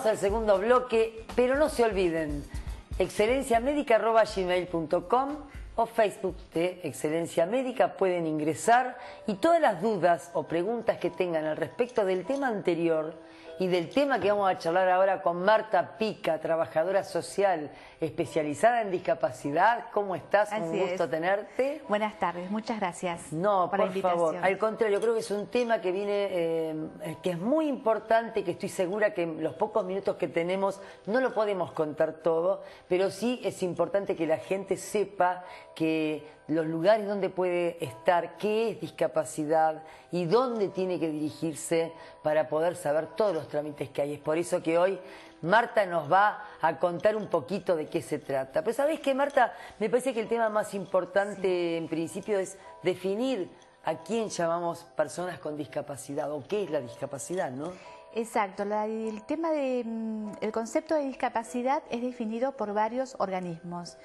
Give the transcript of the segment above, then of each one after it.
Vamos al segundo bloque, pero no se olviden, excelenciamedica@gmail.com o Facebook de Excelencia Médica, pueden ingresar y todas las dudas o preguntas que tengan al respecto del tema anterior y del tema que vamos a charlar ahora con Marta Pica, trabajadora social especializada en discapacidad. ¿Cómo estás? Un gusto tenerte. Buenas tardes, muchas gracias. No, por la por invitación. favor, al contrario, creo que es un tema que viene, que es muy importante, que estoy segura que en los pocos minutos que tenemos no lo podemos contar todo, pero sí es importante que la gente sepa que los lugares donde puede estar, qué es discapacidad y dónde tiene que dirigirse para poder saber todos los trámites que hay. Es por eso que hoy Marta nos va a contar un poquito de qué se trata. Pero ¿sabés qué, Marta? Me parece que el tema más importante en principio es definir a quién llamamos personas con discapacidad o qué es la discapacidad, ¿no? Exacto, el tema el concepto de discapacidad es definido por varios organismos.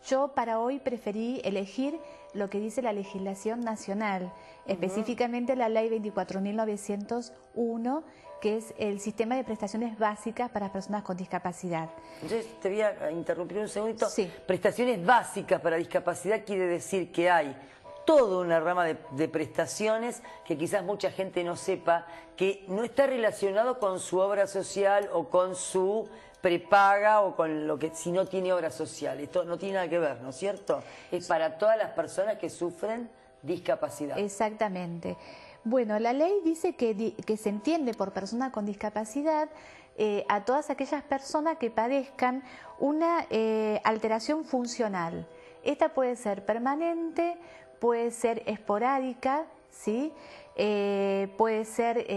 Yo para hoy preferí elegir lo que dice la legislación nacional, específicamente la ley 24.901, que es el sistema de prestaciones básicas para personas con discapacidad. Entonces te voy a interrumpir un segundito. Sí. Prestaciones básicas para discapacidad quiere decir que hay toda una rama de prestaciones que quizás mucha gente no sepa, que no está relacionado con su obra social o con su prepaga o con lo que, si no tiene obra social. Esto no tiene nada que ver, ¿no es cierto? Es para todas las personas que sufren discapacidad. Exactamente. Bueno, la ley dice que se entiende por persona con discapacidad a todas aquellas personas que padezcan una alteración funcional. Esta puede ser permanente, puede ser esporádica, ¿sí? Puede ser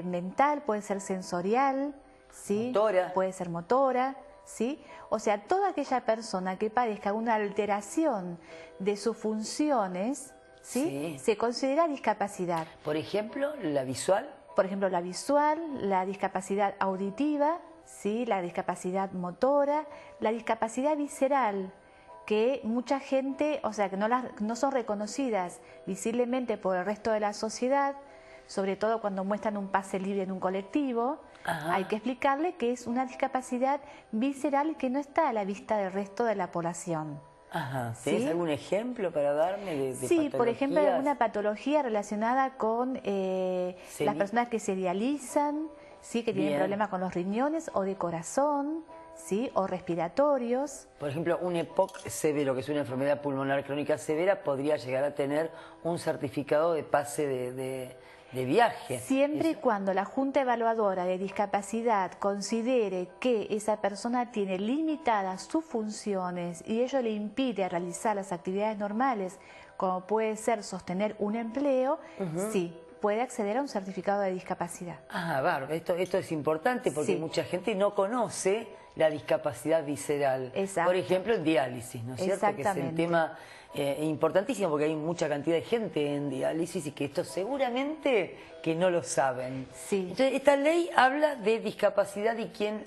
mental, puede ser sensorial, ¿sí? Motora. Puede ser motora, ¿sí? O sea, toda aquella persona que padezca una alteración de sus funciones, ¿sí? Se considera discapacidad. Por ejemplo, la visual. Por ejemplo, la visual, la discapacidad auditiva, ¿sí? La discapacidad motora, la discapacidad visceral, que mucha gente, o sea, que no son reconocidas visiblemente por el resto de la sociedad, sobre todo cuando muestran un pase libre en un colectivo. Hay que explicarle que es una discapacidad visceral que no está a la vista del resto de la población. ¿Tienes ¿Sí? algún ejemplo para darme de Sí, por ejemplo, patologías? alguna patología relacionada con las personas que se dializan, ¿sí? Que tienen problemas con los riñones o de corazón, ¿sí? O respiratorios. Por ejemplo, un EPOC severo, que es una enfermedad pulmonar crónica severa, podría llegar a tener un certificado de pase de viaje. Siempre y cuando la Junta Evaluadora de Discapacidad considere que esa persona tiene limitadas sus funciones y ello le impide realizar las actividades normales, como puede ser sostener un empleo, sí, puede acceder a un certificado de discapacidad. Bárbaro. Esto es importante porque mucha gente no conoce la discapacidad visceral. Exacto. Por ejemplo, el diálisis, ¿no es cierto? Que es el tema importantísimo porque hay mucha cantidad de gente en diálisis y que esto seguramente que no lo saben. Sí. Entonces, esta ley habla de discapacidad y quién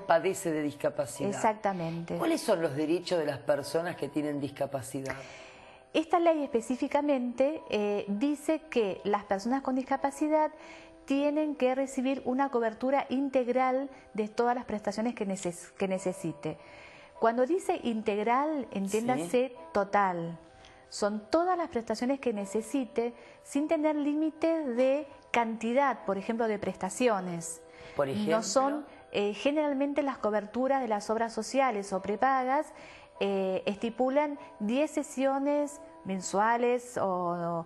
padece de discapacidad. Exactamente. ¿Cuáles son los derechos de las personas que tienen discapacidad? Esta ley específicamente dice que las personas con discapacidad tienen que recibir una cobertura integral de todas las prestaciones que necesite. Cuando dice integral, entiéndase total. Son todas las prestaciones que necesite sin tener límites de cantidad, por ejemplo, de prestaciones. Por ejemplo, no son generalmente las coberturas de las obras sociales o prepagas estipulan 10 sesiones mensuales o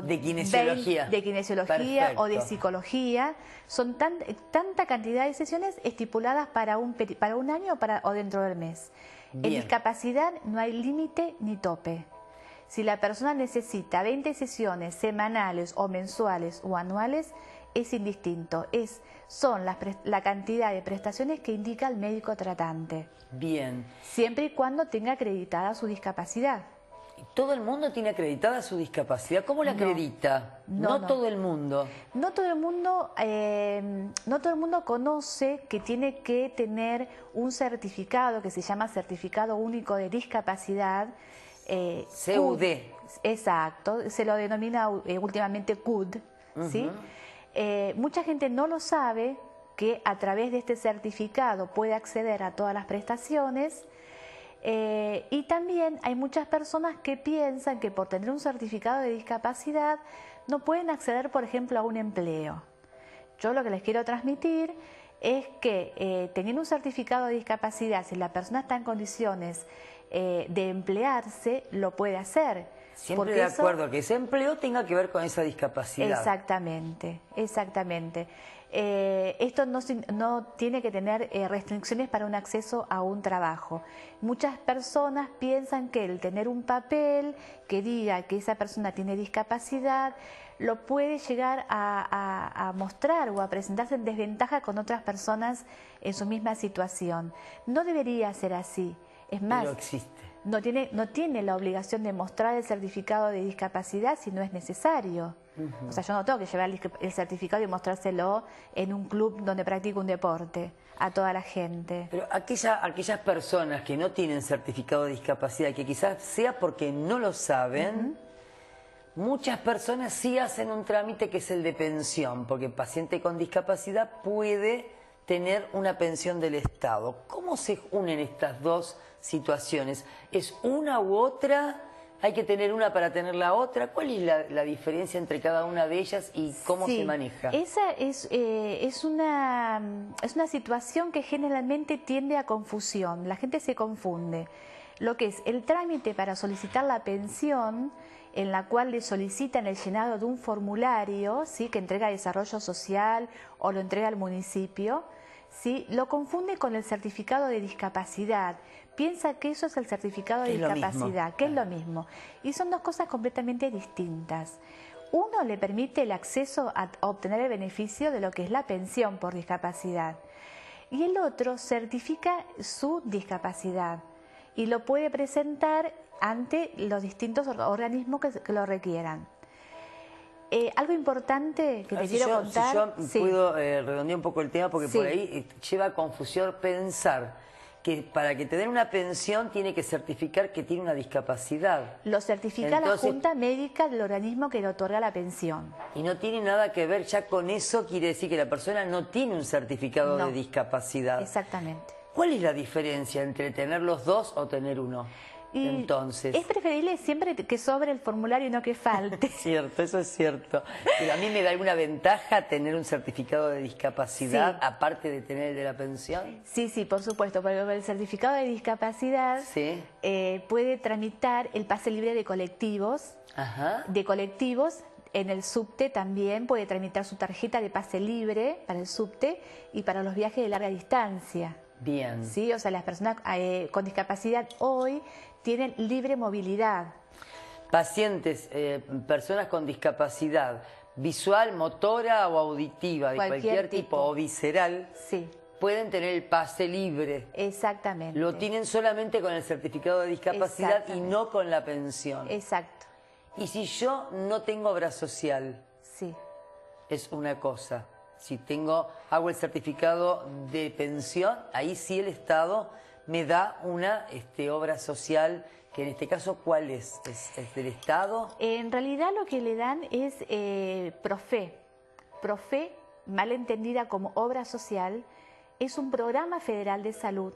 de kinesiología, 20, de kinesiología o de psicología. Son tanta cantidad de sesiones estipuladas para un año o dentro del mes. En discapacidad no hay límite ni tope. Si la persona necesita 20 sesiones semanales o mensuales o anuales, es indistinto. Son la cantidad de prestaciones que indica el médico tratante. Bien. Siempre y cuando tenga acreditada su discapacidad. ¿Todo el mundo tiene acreditada su discapacidad? ¿Cómo la acredita? No todo el mundo. No todo el mundo conoce que tiene que tener un certificado que se llama Certificado Único de Discapacidad. CUD. Exacto, se lo denomina últimamente CUD, ¿sí? Mucha gente no lo sabe, que a través de este certificado puede acceder a todas las prestaciones. Y también hay muchas personas que piensan que por tener un certificado de discapacidad no pueden acceder, por ejemplo, a un empleo. Yo lo que les quiero transmitir es que teniendo un certificado de discapacidad, si la persona está en condiciones de emplearse, lo puede hacer. Siempre de acuerdo que ese empleo tenga que ver con esa discapacidad. Exactamente, exactamente. Esto no tiene que tener restricciones para un acceso a un trabajo. Muchas personas piensan que el tener un papel que diga que esa persona tiene discapacidad lo puede llegar a mostrar o a presentarse en desventaja con otras personas en su misma situación. No debería ser así. Es más, pero existe. No tiene la obligación de mostrar el certificado de discapacidad si no es necesario. O sea, yo no tengo que llevar el certificado y mostrárselo en un club donde practico un deporte a toda la gente. Pero aquellas personas que no tienen certificado de discapacidad, que quizás sea porque no lo saben, muchas personas sí hacen un trámite que es el de pensión, porque el paciente con discapacidad puede tener una pensión del Estado. ¿Cómo se unen estas dos situaciones? ¿Es una u otra? ¿Hay que tener una para tener la otra? ¿Cuál es la diferencia entre cada una de ellas y cómo se maneja? Esa es una situación que generalmente tiende a confusión. La gente se confunde. Lo que es el trámite para solicitar la pensión, en la cual le solicitan el llenado de un formulario, ¿sí?, que entrega Desarrollo Social o lo entrega al municipio, ¿sí?, lo confunde con el certificado de discapacidad. Piensa que eso es el certificado de discapacidad, que es lo mismo. Y son dos cosas completamente distintas. Uno le permite el acceso a obtener el beneficio de lo que es la pensión por discapacidad. Y el otro certifica su discapacidad y lo puede presentar ante los distintos organismos que lo requieran. Algo importante que te quiero contar... Si yo puedo redondear un poco el tema, porque por ahí lleva a confusión pensar que para que te den una pensión tiene que certificar que tiene una discapacidad. Lo certifica la Junta Médica del organismo que le otorga la pensión. Y no tiene nada que ver, ya con eso quiere decir que la persona no tiene un certificado de discapacidad. Exactamente. ¿Cuál es la diferencia entre tener los dos o tener uno? Y entonces, es preferible siempre que sobre el formulario y no que falte. Cierto, eso es cierto. Pero a mí me da alguna ventaja tener un certificado de discapacidad, aparte de tener el de la pensión. Sí, por supuesto, porque el certificado de discapacidad puede tramitar el pase libre de colectivos. En el subte también puede tramitar su tarjeta de pase libre para el subte y para los viajes de larga distancia. Bien. Sí, o sea, las personas con discapacidad hoy tienen libre movilidad. Pacientes, personas con discapacidad visual, motora o auditiva, de cualquier tipo, o visceral, pueden tener el pase libre. Exactamente. Lo tienen solamente con el certificado de discapacidad y no con la pensión. Exacto. Y si yo no tengo obra social, es una cosa. Si hago el certificado de pensión, ahí sí el Estado me da una obra social, que en este caso, ¿cuál es? ¿Es del Estado? En realidad lo que le dan es PROFE. PROFE, mal entendida como obra social, es un programa federal de salud.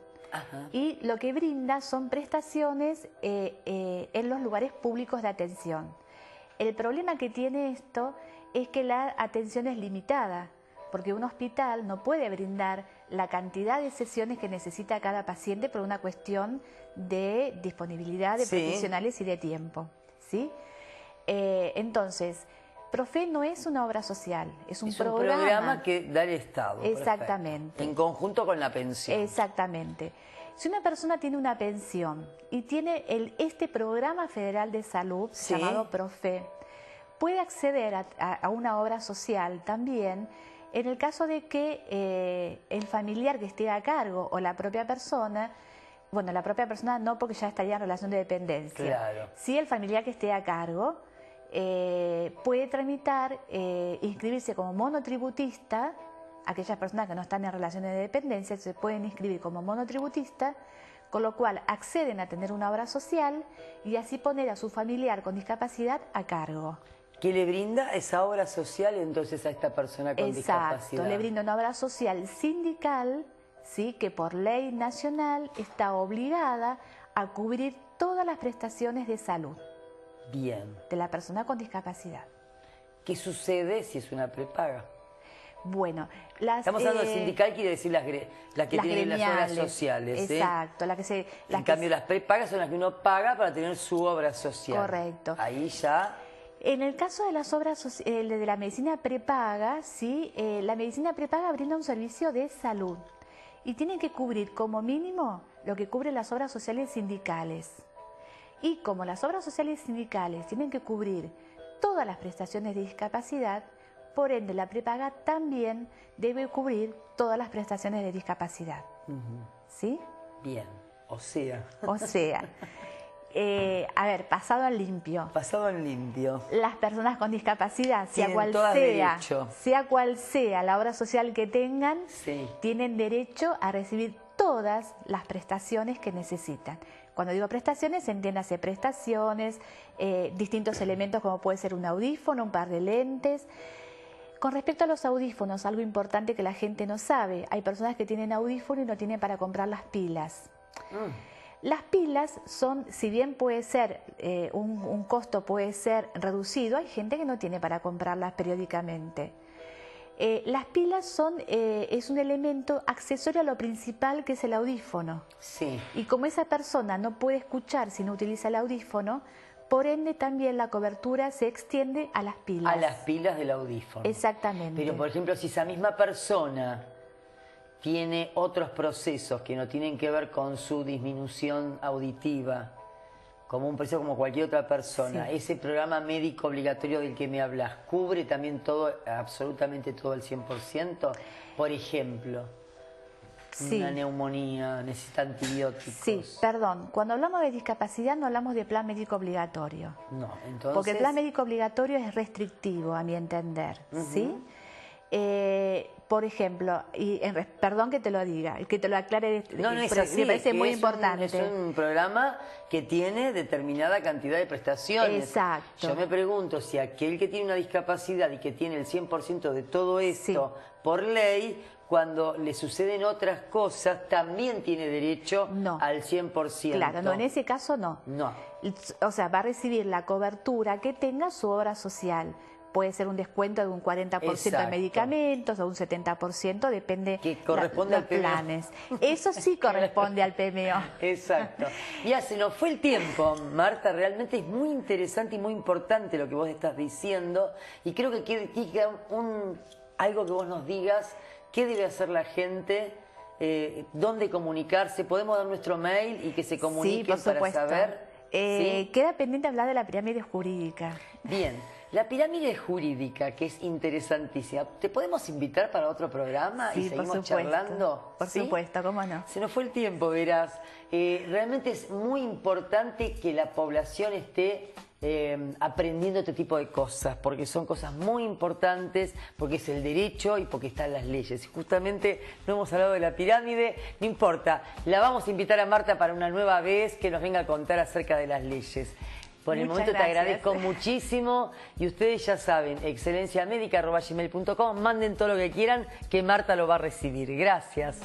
Y lo que brinda son prestaciones en los lugares públicos de atención. El problema que tiene esto es que la atención es limitada, porque un hospital no puede brindar la cantidad de sesiones que necesita cada paciente por una cuestión de disponibilidad de profesionales y de tiempo, ¿sí? Entonces, PROFE no es una obra social, es un programa que da el Estado. Exactamente. Perfecto. En conjunto con la pensión. Exactamente. Si una persona tiene una pensión y tiene este programa federal de salud llamado PROFE, puede acceder a una obra social también en el caso de que el familiar que esté a cargo o la propia persona, bueno, la propia persona no, porque ya estaría en relación de dependencia. Claro. Si el familiar que esté a cargo puede tramitar, inscribirse como monotributista. Aquellas personas que no están en relaciones de dependencia se pueden inscribir como monotributista, con lo cual acceden a tener una obra social y así poner a su familiar con discapacidad a cargo. que le brinda esa obra social entonces a esta persona con discapacidad. Exacto, le brinda una obra social sindical, ¿sí? Que por ley nacional está obligada a cubrir todas las prestaciones de salud. Bien. De la persona con discapacidad. ¿Qué sucede si es una prepaga? Bueno, estamos hablando de sindical, quiere decir las que tienen las obras sociales. Exacto. En cambio, las prepagas son las que uno paga para tener su obra social. Correcto. Ahí ya... En el caso de las obras de la medicina prepaga, ¿sí? La medicina prepaga brinda un servicio de salud y tiene que cubrir como mínimo lo que cubren las obras sociales sindicales. Y como las obras sociales sindicales tienen que cubrir todas las prestaciones de discapacidad, por ende la prepaga también debe cubrir todas las prestaciones de discapacidad. ¿Sí? Bien, o sea... a ver, pasado al limpio. Pasado al limpio. Las personas con discapacidad, sea cual sea la obra social que tengan, sí, tienen derecho a recibir todas las prestaciones que necesitan. Cuando digo prestaciones, entiéndase prestaciones, distintos elementos como puede ser un audífono, un par de lentes. Con respecto a los audífonos, algo importante que la gente no sabe, hay personas que tienen audífono y no tienen para comprar las pilas. Las pilas son, si bien puede ser, un costo puede ser reducido, hay gente que no tiene para comprarlas periódicamente. Las pilas es un elemento accesorio a lo principal que es el audífono. Sí. Y como esa persona no puede escuchar si no utiliza el audífono, por ende también la cobertura se extiende a las pilas. A las pilas del audífono. Exactamente. Pero por ejemplo, si esa misma persona tiene otros procesos que no tienen que ver con su disminución auditiva, como un proceso como cualquier otra persona, sí, ese programa médico obligatorio del que me hablas, ¿cubre también todo, absolutamente todo el 100%? Por ejemplo, sí, una neumonía, necesita antibióticos. Sí, perdón, cuando hablamos de discapacidad no hablamos de plan médico obligatorio. No, entonces... Porque el plan médico obligatorio es restrictivo, a mi entender, ¿sí? Por ejemplo, perdón que te lo diga, que te lo aclare, no es así, me parece muy importante. Es un programa que tiene determinada cantidad de prestaciones. Exacto. Yo me pregunto si aquel que tiene una discapacidad y que tiene el 100% de todo esto, sí, por ley, cuando le suceden otras cosas, también tiene derecho al 100%. Claro, no, en ese caso no. No. O sea, va a recibir la cobertura que tenga su obra social. Puede ser un descuento de un 40% de medicamentos o un 70%, depende que corresponde los planes. Eso sí corresponde al PMO. Exacto. Ya se nos fue el tiempo, Marta. Realmente es muy interesante y muy importante lo que vos estás diciendo. Y creo que queda algo que vos nos digas. ¿Qué debe hacer la gente? ¿Dónde comunicarse? ¿Podemos dar nuestro mail y que se comuniquen para saber? ¿Sí? Queda pendiente hablar de la pirámide jurídica. Bien. La pirámide jurídica, que es interesantísima, ¿te podemos invitar para otro programa y seguimos charlando? Por supuesto, ¿cómo no? Se nos fue el tiempo, verás. Realmente es muy importante que la población esté aprendiendo este tipo de cosas, porque son cosas muy importantes, porque es el derecho y porque están las leyes. Y justamente no hemos hablado de la pirámide, no importa, la vamos a invitar a Marta para una nueva vez que nos venga a contar acerca de las leyes. Por el momento te agradezco muchísimo y ustedes ya saben, excelenciamedica@gmail.com, manden todo lo que quieran que Marta lo va a recibir. Gracias.